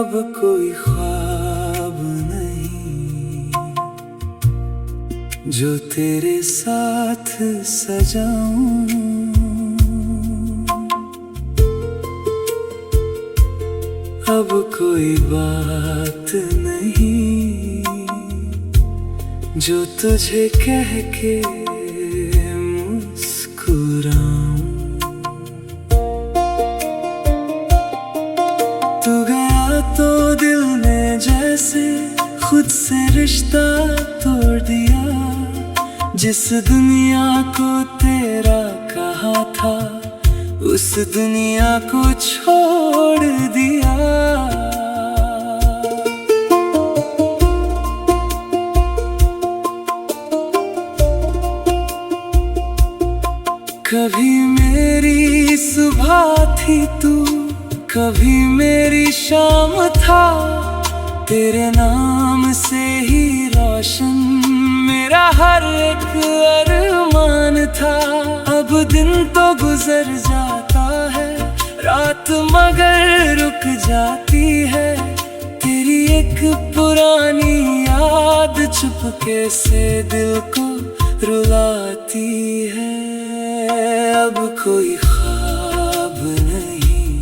अब कोई ख्वाब नहीं जो तेरे साथ सजाऊं। अब कोई बात नहीं जो तुझे कह के मुस्कुराऊं। तू गया तो दिल ने जैसे खुद से रिश्ता तोड़ दिया। जिस दुनिया को तेरा कहा था उस दुनिया को छोड़ दिया। कभी मेरी सुबह थी तू, कभी मेरी शाम था। तेरे नाम से ही रोशन मेरा हर एक अरमान था। अब दिन तो गुजर जाता है, रात मगर रुक जाती है। तेरी एक पुरानी याद चुपके से दिल को रुलाती है। अब कोई ख्वाब नहीं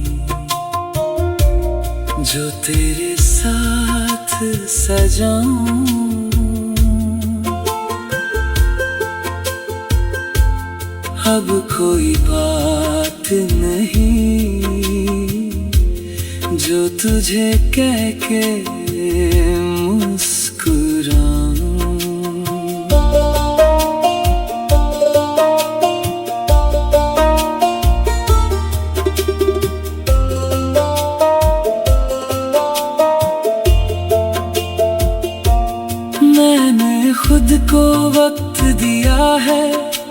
जो तेरे साथ सजाऊं। अब कोई बात नहीं जो तुझे कह के मुस्कुराऊं। मैंने खुद को वक्त दिया है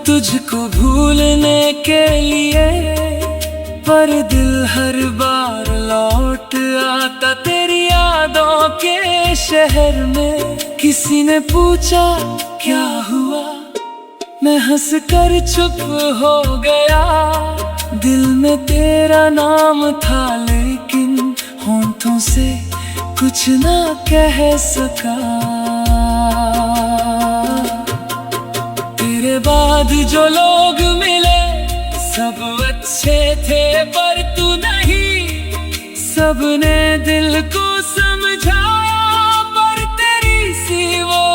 तुझको भूलने के लिए, पर दिल हर बार लौट आता तेरी यादों के शहर में। किसी ने पूछा क्या हुआ, मैं हंस कर चुप हो गया। दिल में तेरा नाम था लेकिन होंठों से कुछ ना कह सका। तेरे बाद जो लोग मिले सब अच्छे थे पर तू नहीं। सबने दिल को समझाया पर तेरी सी वो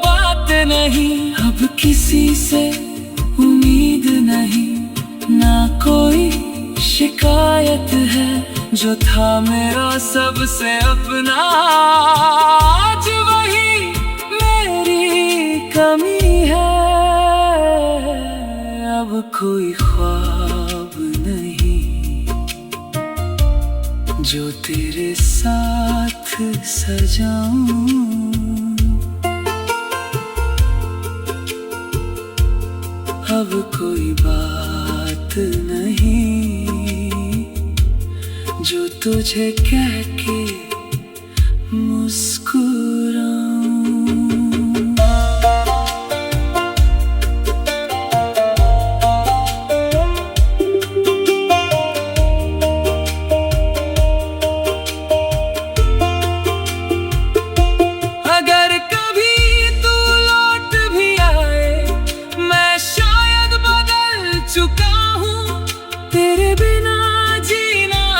बात नहीं। अब किसी से उम्मीद नहीं, ना कोई शिकायत है। जो था मेरा सबसे अपना आज वही मेरी कमी है। अब कोई ख्वाब नहीं जो तेरे साथ सजाऊं। अब कोई बात नहीं जो तुझे कह के मुस्कुराऊं।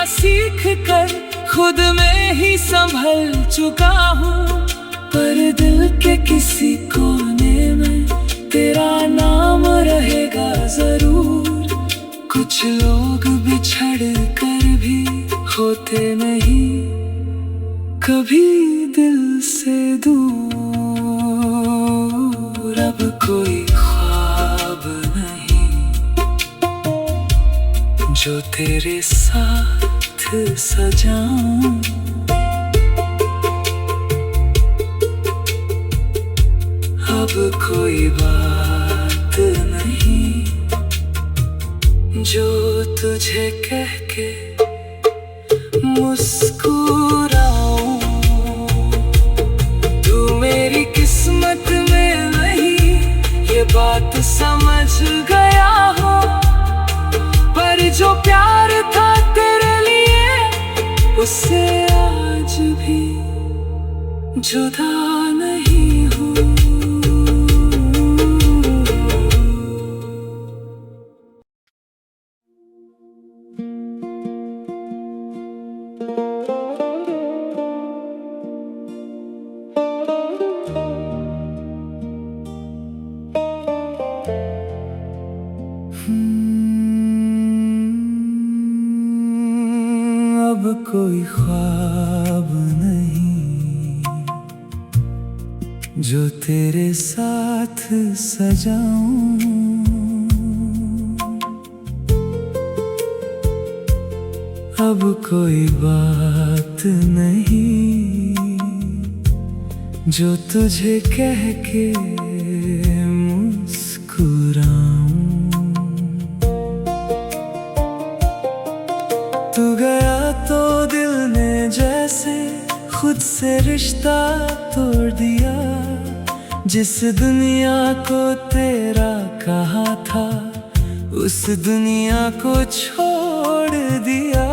सीख कर खुद में ही संभल चुका हूँ, पर दिल के किसी कोने में तेरा नाम रहेगा जरूर। कुछ लोग बिछड़ कर भी होते नहीं कभी दिल से दूर। अब कोई ख्वाब नहीं जो तेरे साथ सजाऊं। अब कोई बात नहीं जो तुझे कह के मुस्कुराऊं। तू मेरी किस्मत में नहीं ये बात समझ गया हो, पर जो प्यार था तेरे लिए उससे आज भी जुदा नहीं हूँ। अब कोई ख्वाब नहीं जो तेरे साथ सजाऊं, अब कोई बात नहीं जो तुझे कह के मुस्कुराऊं। तू गया तो दिल ने जैसे खुद से रिश्ता तोड़ दिया। जिस दुनिया को तेरा कहा था उस दुनिया को छोड़ दिया।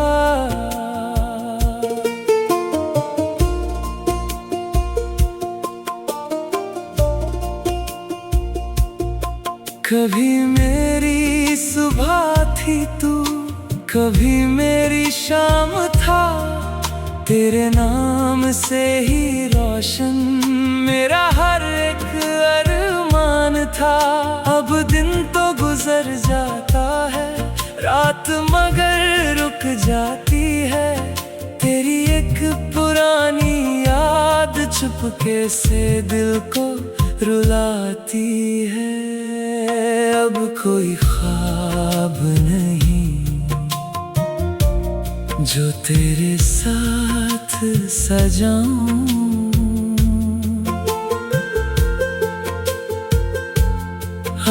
कभी मेरी सुबह थी तू, कभी मेरी शाम था। तेरे नाम से ही रोशन मेरा हर एक अरमान था। अब दिन तो गुजर जाता है, रात मगर रुक जाती है। तेरी एक पुरानी याद चुपके से दिल को रुलाती है। अब कोई ख्वाब नहीं जो तेरे साथ सजाऊं,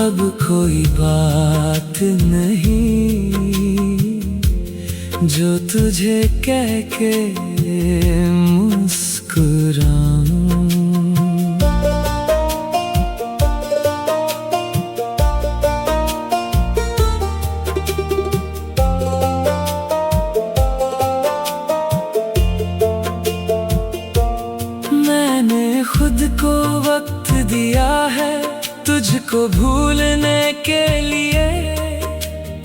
अब कोई बात नहीं जो तुझे कह के मुस्कुराऊं। खुद को वक्त दिया है तुझको भूलने के लिए,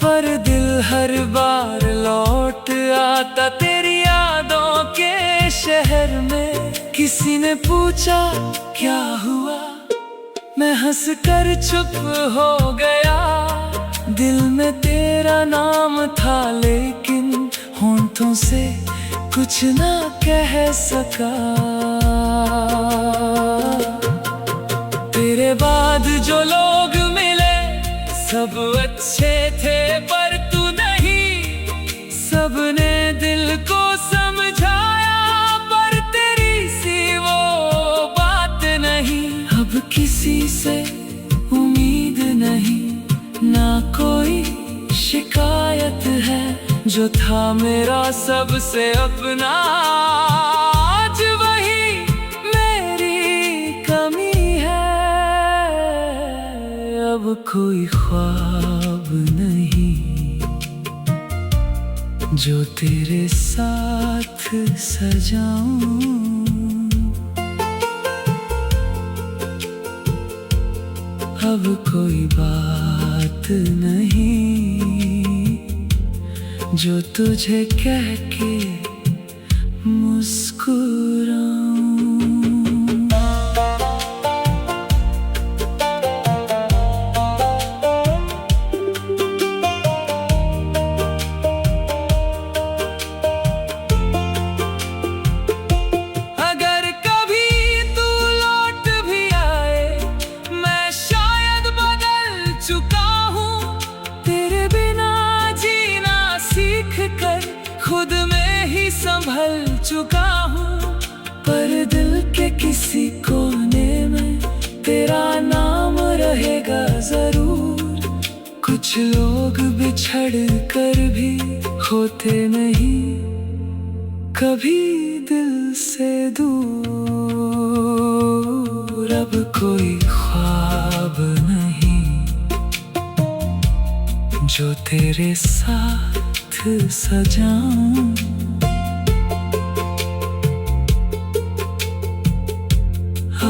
पर दिल हर बार लौट आता तेरी यादों के शहर में। किसी ने पूछा क्या हुआ, मैं हंसकर चुप हो गया। दिल में तेरा नाम था लेकिन होंठों से कुछ ना कह सका। तेरे बाद जो लोग मिले सब अच्छे थे पर तू नहीं। सबने दिल को समझाया पर तेरी सी वो बात नहीं। अब किसी से उम्मीद नहीं, ना कोई शिकायत है। जो था मेरा सबसे अपना आज वही मेरी कमी है। अब कोई ख्वाब नहीं जो तेरे साथ सजाऊं, अब कोई बात नहीं जो तुझे कह के मुस्कुराऊं। अगर कभी तू लौट भी आए मैं शायद बदल चुका हूँ। तेरे बिना जीना सीख कर खुद में ही संभल चुका हूँ। पर दिल के किसी कोने में तेरा नाम रहेगा जरूर। कुछ लोग बिछड़ कर भी होते नहीं कभी दिल से दूर। अब कोई ख्वाब नहीं जो तेरे साथ सजाऊं,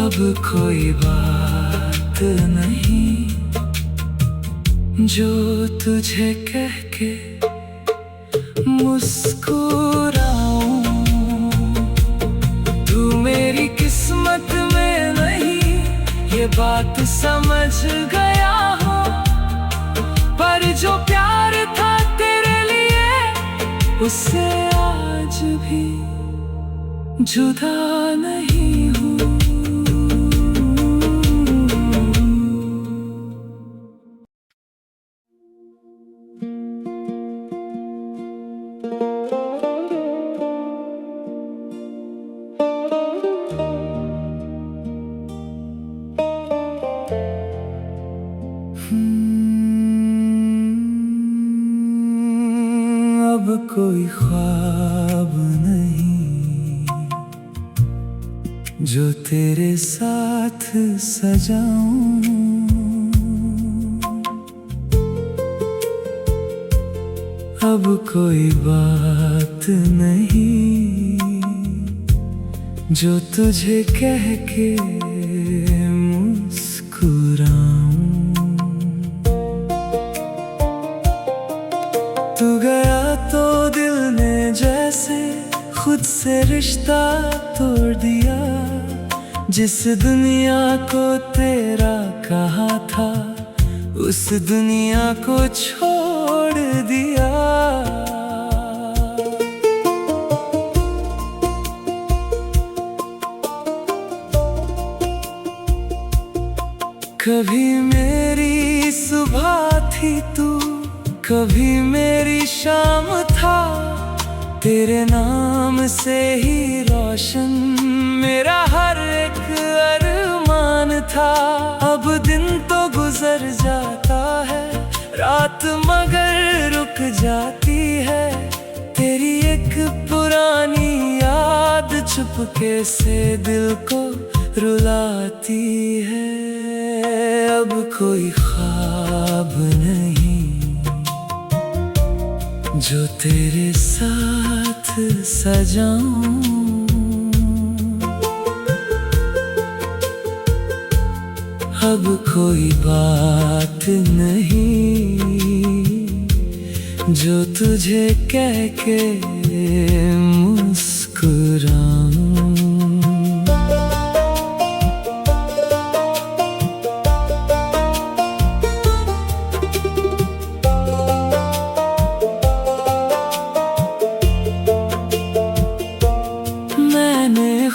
अब कोई बात नहीं जो तुझे कह के मुस्कुराऊं। तू मेरी किस्मत में नहीं, ये बात समझ गया हूँ। पर जो प्यार था तेरे लिए, उससे आज भी जुदा नहीं हूँ। अब कोई ख्वाब नहीं जो तेरे साथ सजाऊं। अब कोई बात नहीं जो तुझे कह के मुस्कुराऊं। तू गया तो दिल ने जैसे खुद से रिश्ता तोड़ दिया। जिस दुनिया को तेरा कहा था, उस दुनिया को छोड़ दिया। कभी मेरी सुबह थी तू, कभी मेरी शाम था। तेरे नाम से ही रोशन मेरा हर एक अरमान था। अब दिन तो गुजर जाता है, रात मगर रुक जाती है। तेरी एक पुरानी याद चुपके से दिल को रुलाती है। अब कोई ख्वाब नहीं जो तेरे साथ सजाऊं। अब कोई बात नहीं जो तुझे कह के मुस्कुराऊं।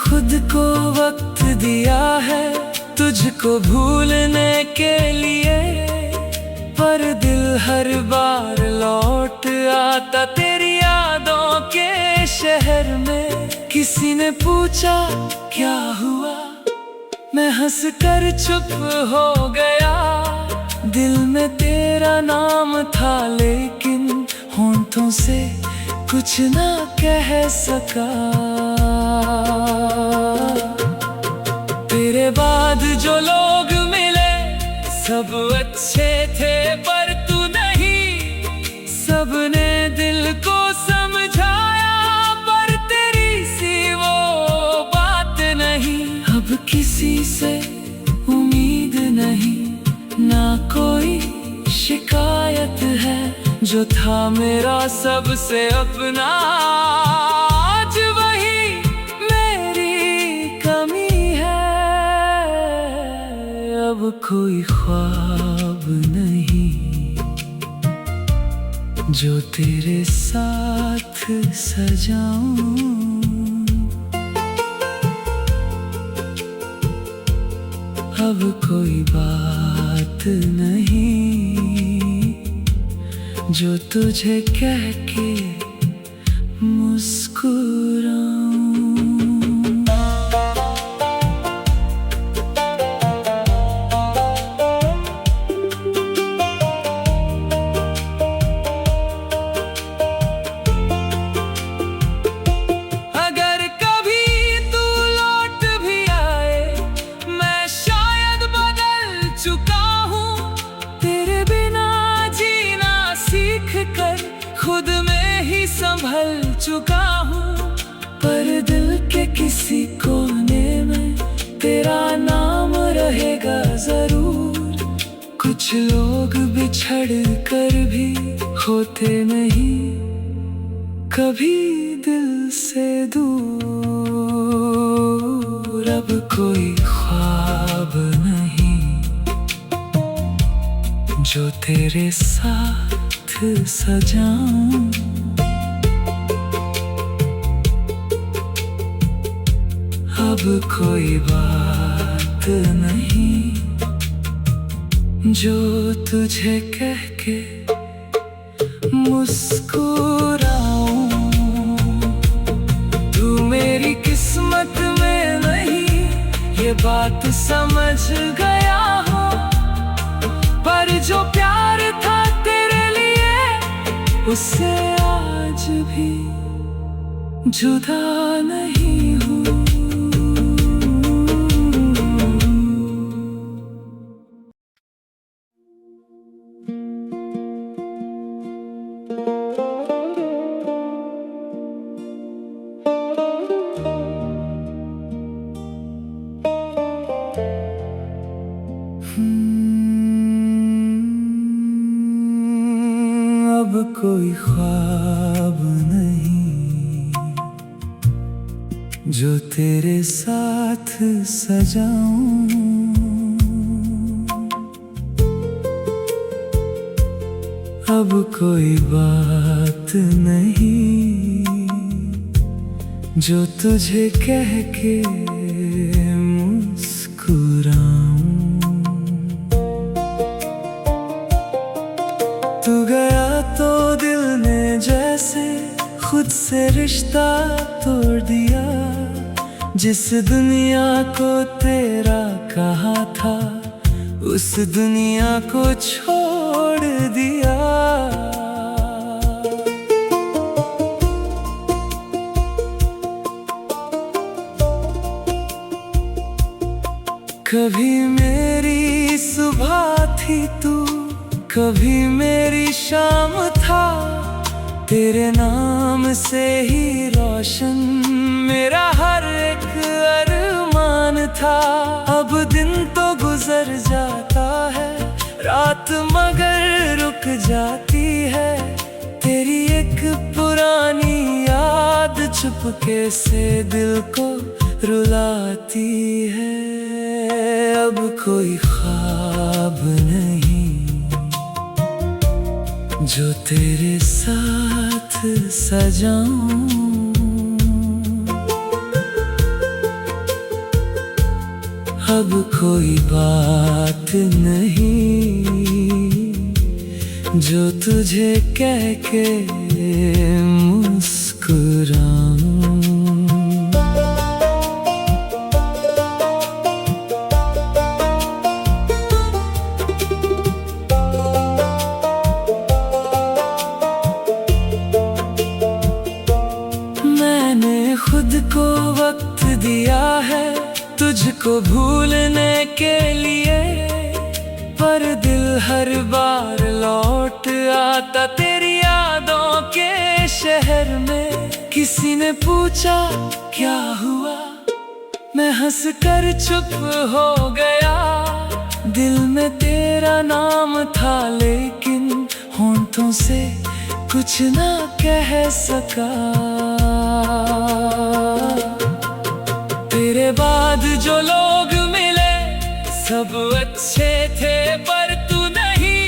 खुद को वक्त दिया है तुझको भूलने के लिए, पर दिल हर बार लौट आता तेरी यादों के शहर में। किसी ने पूछा क्या हुआ, मैं हंसकर चुप हो गया। दिल में तेरा नाम था लेकिन होंठों से कुछ ना कह सका। तेरे बाद जो लोग मिले सब अच्छे थे, पर तू नहीं। सबने दिल को समझाया, पर तेरी सी वो बात नहीं। अब किसी से उम्मीद नहीं, ना कोई शिकायत है। जो था मेरा सबसे अपना, आज वही मेरी कमी है। अब कोई ख्वाब नहीं जो तेरे साथ सजाऊं। अब कोई बात नहीं जो तुझे कह के मुस्कुराऊं। अगर कभी तू लौट भी आए, मैं शायद बदल चुका हूँ। तेरे बिना जीना सीख कर खुद में ही संभल चुका हूँ। पर दिल के किसी कोने में तेरा नाम रहेगा जरूर। कुछ लोग बिछड़ कर भी होते नहीं कभी दिल से दूर। अब कोई ख्वाब नहीं जो तेरे साथ सजाऊं। अब कोई बात नहीं जो तुझे कह के मुस्कुराऊं। तू मेरी किस्मत में नहीं ये बात समझ गया हूँ, पर जो प्यार था तेरे लिए उससे आज भी जुदा नहीं हूँ। अब कोई ख्वाब नहीं जो तेरे साथ सजाऊं। अब कोई बात नहीं जो तुझे कह के मुस्कुराऊं। तू गया तो दिल ने जैसे खुद से रिश्ता तोड़ दिया। जिस दुनिया को तेरा कहा था उस दुनिया को छोड़ दिया। कभी मेरी सुबह थी तू, कभी मेरी शाम था। तेरे नाम से ही रोशन मेरा हर एक अरमान था। अब दिन तो गुजर जाता है, रात मगर रुक जाती है। तेरी एक पुरानी याद चुपके से दिल को रुलाती है। अब कोई ख्वाब नहीं जो तेरे साथ सजाऊं। अब कोई बात नहीं जो तुझे कह के मुस्कुराऊं। खुद को वक्त दिया है तुझको भूलने के लिए, पर दिल हर बार लौट आता तेरी यादों के शहर में। किसी ने पूछा क्या हुआ, मैं हंसकर चुप हो गया। दिल में तेरा नाम था लेकिन होंठों से कुछ ना कह सका। तेरे बाद जो लोग मिले सब अच्छे थे पर तू नहीं।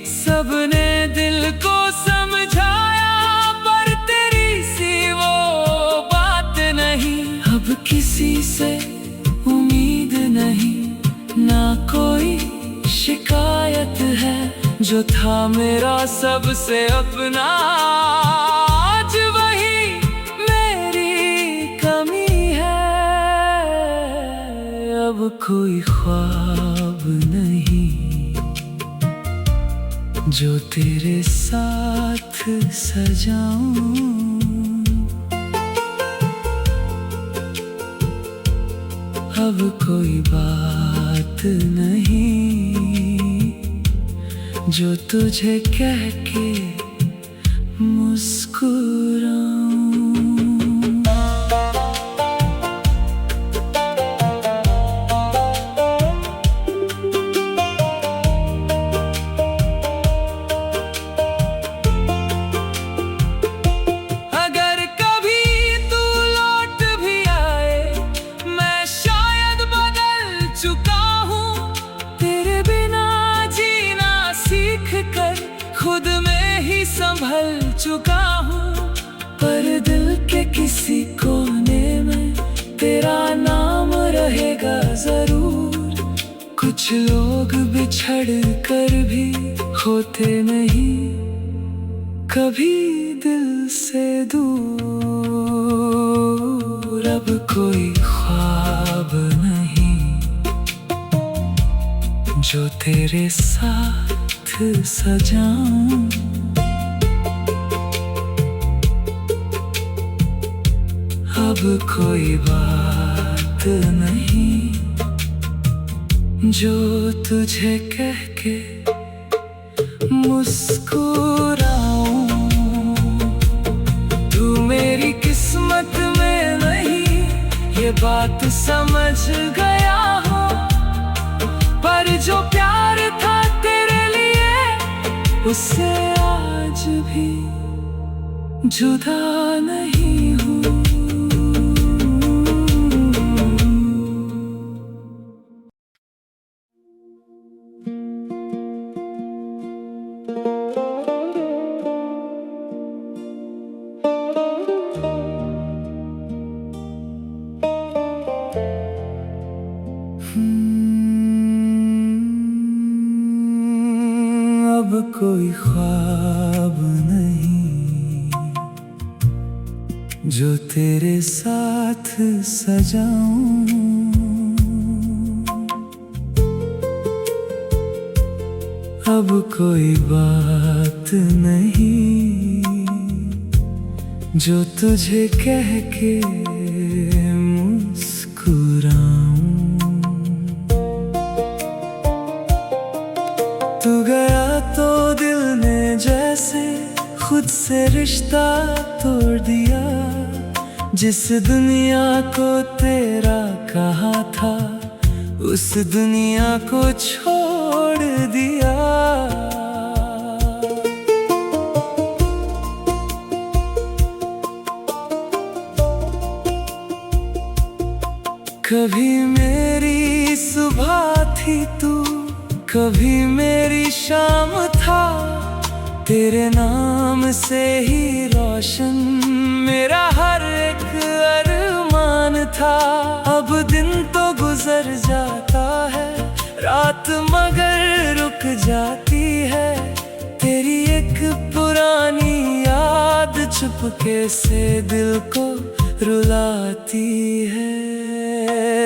सबने दिल को समझाया पर तेरी सी वो बात नहीं। अब किसी से उम्मीद नहीं, ना कोई शिकायत है। जो था मेरा सबसे अपना आज वही मेरी कमी है। अब कोई ख्वाब नहीं जो तेरे साथ सजाऊं। अब कोई बात नहीं जो तुझे कह के मुस्कुराऊं। कुछ लोग बिछड़ कर भी होते नहीं कभी दिल से दूर। अब कोई ख्वाब नहीं जो तेरे साथ सजाऊं। अब कोई बात नहीं जो तुझे कह के मुस्कुराऊं। तू मेरी किस्मत में नहीं ये बात समझ गया हूँ, पर जो प्यार था तेरे लिए उससे आज भी जुदा नहीं हूँ। अब कोई ख्वाब नहीं जो तेरे साथ सजाऊं। अब कोई बात नहीं जो तुझे कह के मुस्कुराऊं। तू गया तो दिल ने जैसे खुद से रिश्ता तोड़ दिया। जिस दुनिया को तेरा कहा था उस दुनिया को छोड़ दिया। कभी मेरी सुबह थी तू, कभी मेरी शाम था। तेरे नाम से ही रोशन मेरा हर एक अरमान था। अब दिन तो गुजर जाता है, रात मगर रुक जाती है। तेरी एक पुरानी याद चुपके से दिल को रुलाती है।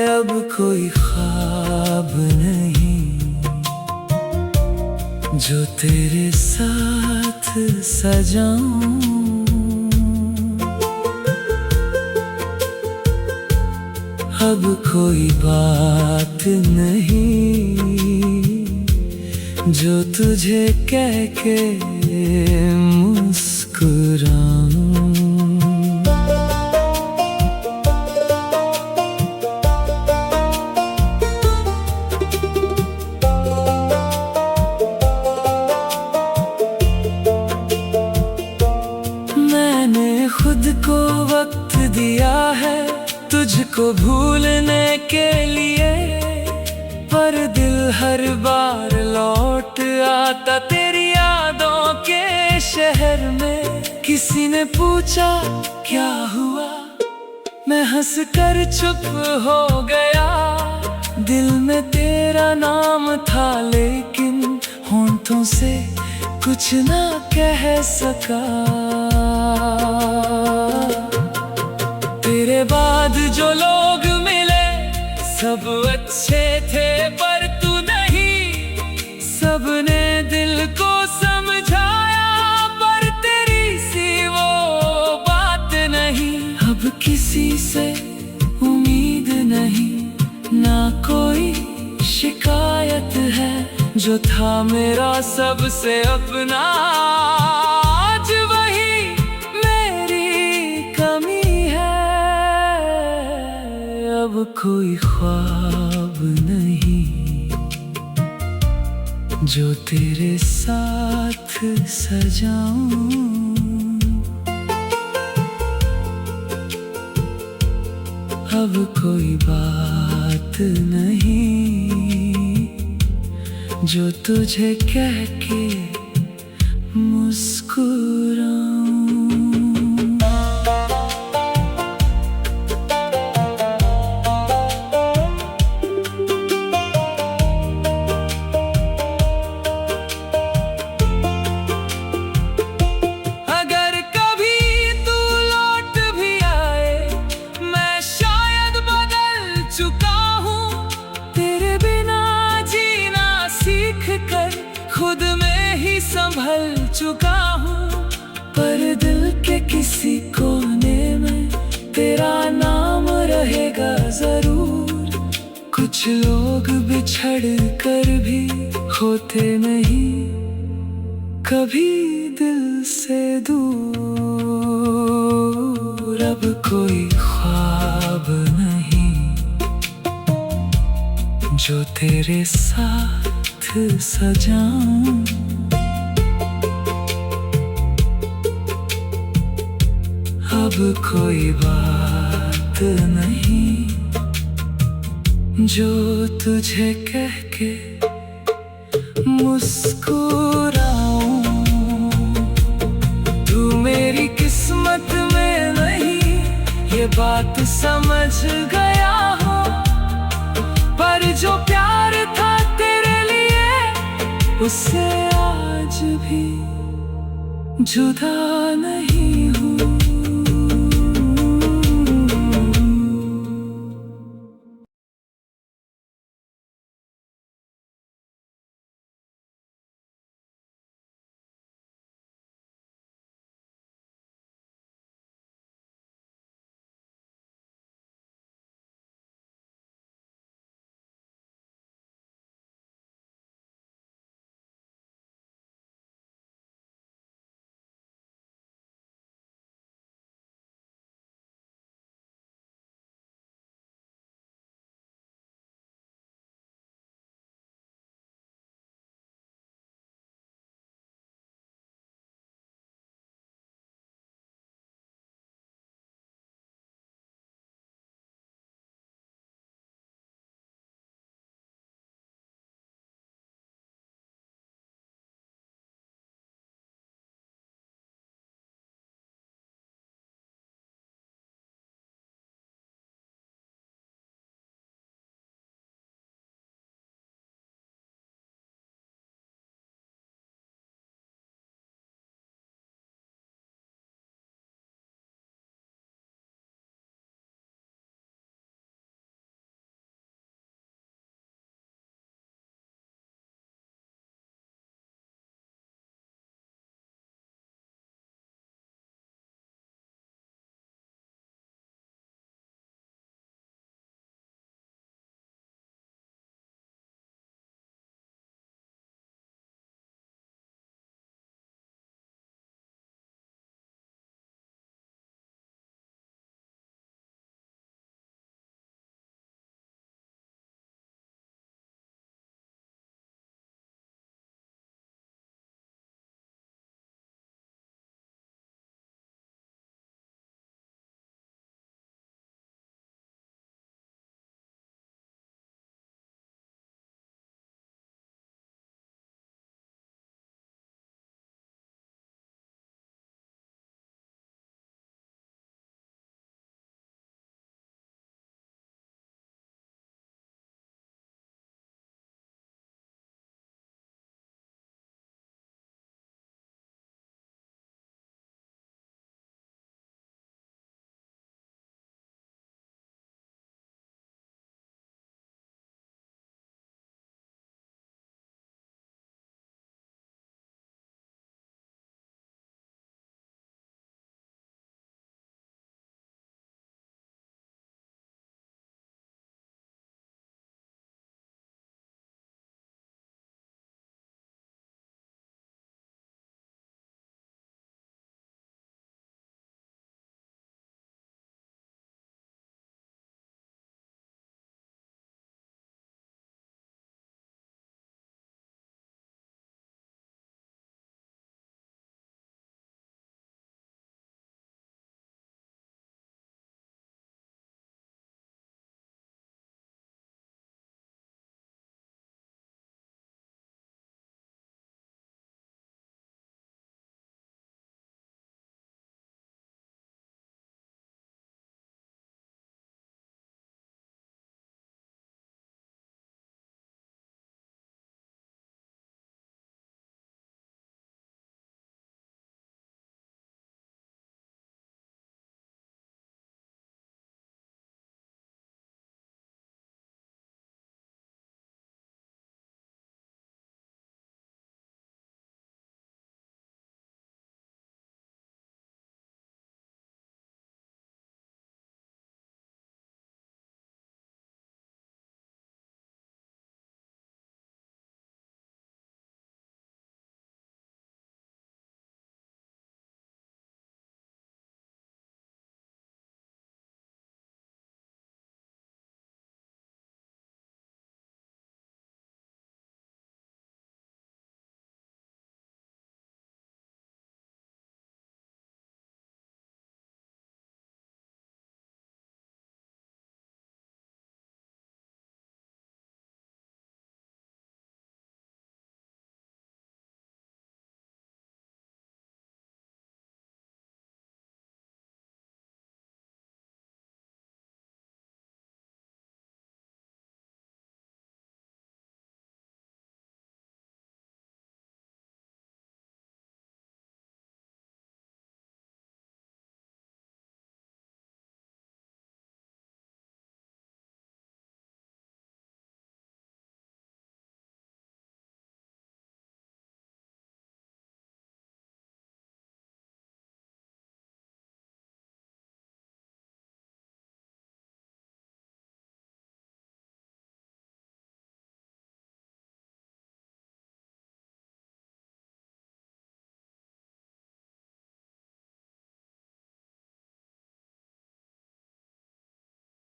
अब कोई ख्वाब नहीं जो तेरे साथ सजाऊं। अब कोई बात नहीं जो तुझे कह के मुस्कुराऊं। खुद को वक्त दिया है तुझको भूलने के लिए, पर दिल हर बार लौट आता तेरी यादों के शहर में। किसी ने पूछा क्या हुआ, मैं हंस कर चुप हो गया। दिल में तेरा नाम था लेकिन होंठों से कुछ ना कह सका। तेरे बाद जो लोग मिले सब अच्छे थे पर तू नहीं। सबने दिल को समझाया पर तेरी सी वो बात नहीं। अब किसी से उम्मीद नहीं, ना कोई शिकायत है। जो था मेरा सबसे अपना आज वही मेरी कमी है। अब कोई ख्वाब नहीं जो तेरे साथ सजाऊं। अब कोई बात नहीं जो तुझे कह के मुस्कुराऊं। चुका हूँ, पर दिल के किसी कोने में तेरा नाम रहेगा जरूर। कुछ लोग बिछड़ कर भी होते नहीं कभी दिल से दूर। अब कोई ख्वाब नहीं जो तेरे साथ सजाऊं। अब कोई बात नहीं जो तुझे कह के मुस्कुराऊं। तू मेरी किस्मत में नहीं ये बात समझ गया हो, पर जो प्यार था तेरे लिए उससे आज भी जुदा नहीं।